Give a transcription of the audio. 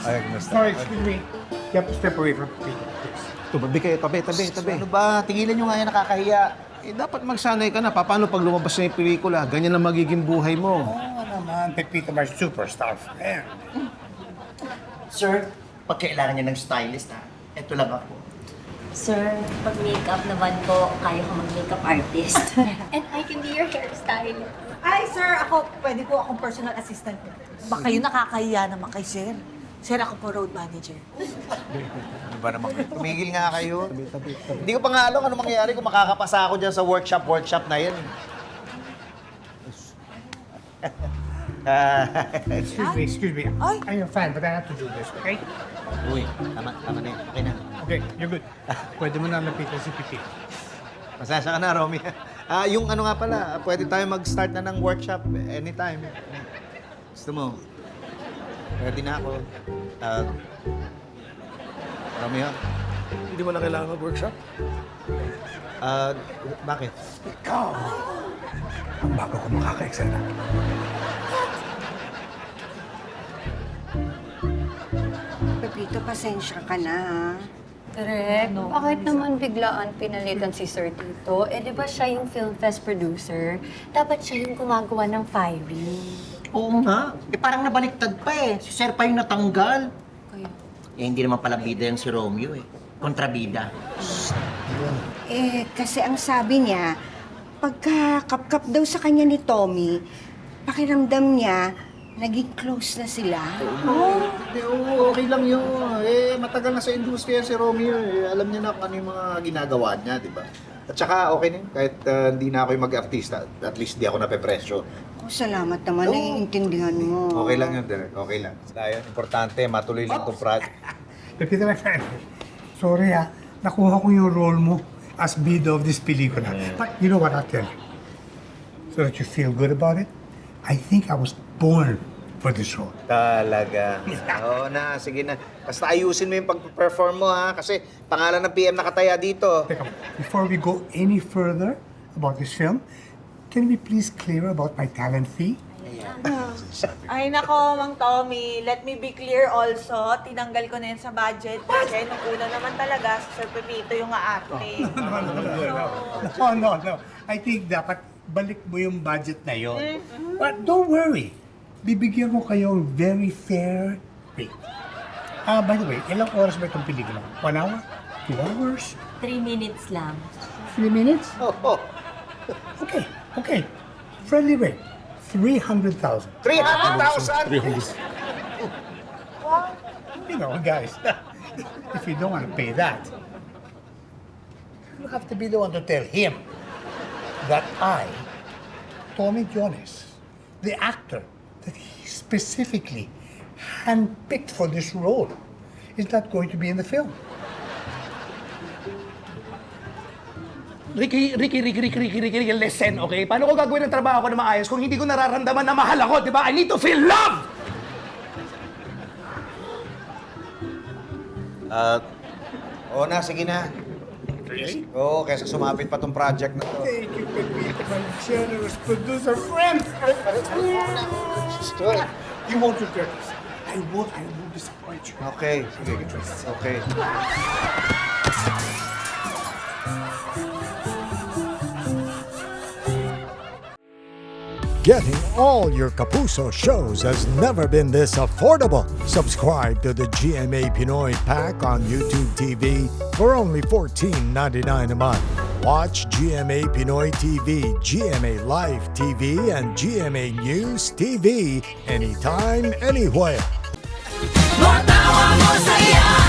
Ay, kumusta? Sorry, excuse me. You have to step away from the people, please. Tumabi kayo, tabi. Ano ba? Tingilan nyo nga yan, nakakahiya. Eh, dapat magsanay ka na. Paano pag lumabas na yung pelikula? Ganyan ang magiging buhay mo. Oo naman, Pepito, my superstar friend. Sir, pag kailangan niya ng stylist, ha? Ito lang ako. Sir, pag makeup naman po, kaya ko mag-makeup artist. And I can be your hairstylist. Ay, sir, pwede po akong personal assistant niyo. Baka yun nakakahiya naman kay sir. Sir, ako po road manager. Ano ba naman? Tumigil nga kayo. Hindi ko pa nga alam ano mangyayari kung makakapasa ako dyan sa workshop na yan. Excuse me. Ay. I'm a fan, but I have to do this, okay? Uy, tama na yan. Okay na. Okay, you're good. Pwede mo na lapitan si Pipi. Masaya ka na, Romy. Yung ano nga pala, pwede tayo mag-start na ng workshop anytime. Gusto mo? Ready na ako. Romeo? Hindi mo na kailangan mag-workshop? Bakit? Ikaw! Ang bago ko makaka-eksena. Pepito, pasensya ka na, ha? Correct. Bakit naman biglaan pinalitan si Sir Tito? Eh, di ba siya yung film fest producer? Dapat siya yung gumagawa ng firing. Oo nga. Parang nabaliktad pa eh. Si Sir pa yung natanggal. Kayo. Hindi naman pala bida yan si Romeo eh. Kontrabida. Kasi ang sabi niya, pagka kap-kap daw sa kanya ni Tommy, pakiramdam niya, naging close na sila. Oo, okay lang yun. Matagal na sa industriya si Romeo eh. Alam niya na kung ano yung mga ginagawa niya, di ba? At saka okay na yun. Kahit hindi na ako yung mag-artista, at least di ako napepresyo. Oh, salamat naman, naiintindihan mo. Okay lang yun, Derek. Okay lang. Dahil importante, matuloy lang itong project. Pepito, my friend. Sorry, nakuha ko yung role mo as bida of this pelikula. But you know what I'll tell you? So that you feel good about it, I think I was born for this role. Talaga. Oo na, sige na. Basta ayusin mo yung pag-perform mo ha, kasi pangalan ng PM nakataya dito. Teka, before we go any further about this film, can we please clear about my talent fee? Ay, nako, Mang Tommy. Let me be clear also. Tinanggal ko na yun sa budget. Kasi nung una naman talaga, si Sir Pepito yung aarte. No. I think dapat balik mo yung budget na yon. But don't worry. Bibigyan ko kayo very fair rate. By the way, ilang oras ba itong pelikula? 1 hour? 2 hours? 3 minutes lang. 3 minutes? Oh, Okay. Friendly rate. 300,000. 300,000! Well, you know, guys, if you don't want to pay that, you have to be the one to tell him that I, Tommy Jones, the actor that he specifically handpicked for this role, is not going to be in the film. Ricky, listen, okay? Paano ko gagawin ang trabaho ko na maayos kung hindi ko nararamdaman na mahal ako, di ba? I need to feel love! Oo na, sige na. Oo, kaysa sumapit pa tong project na to. Thank you, Pepito, my generous producer friend. You won't regret this. I won't disappoint you. Okay, sige. Okay. Getting all your Kapuso shows has never been this affordable. Subscribe to the GMA Pinoy Pack on YouTube TV for only $14.99 a month. Watch GMA Pinoy TV, GMA Live TV, and GMA News TV anytime, anywhere. Matawa mo saya.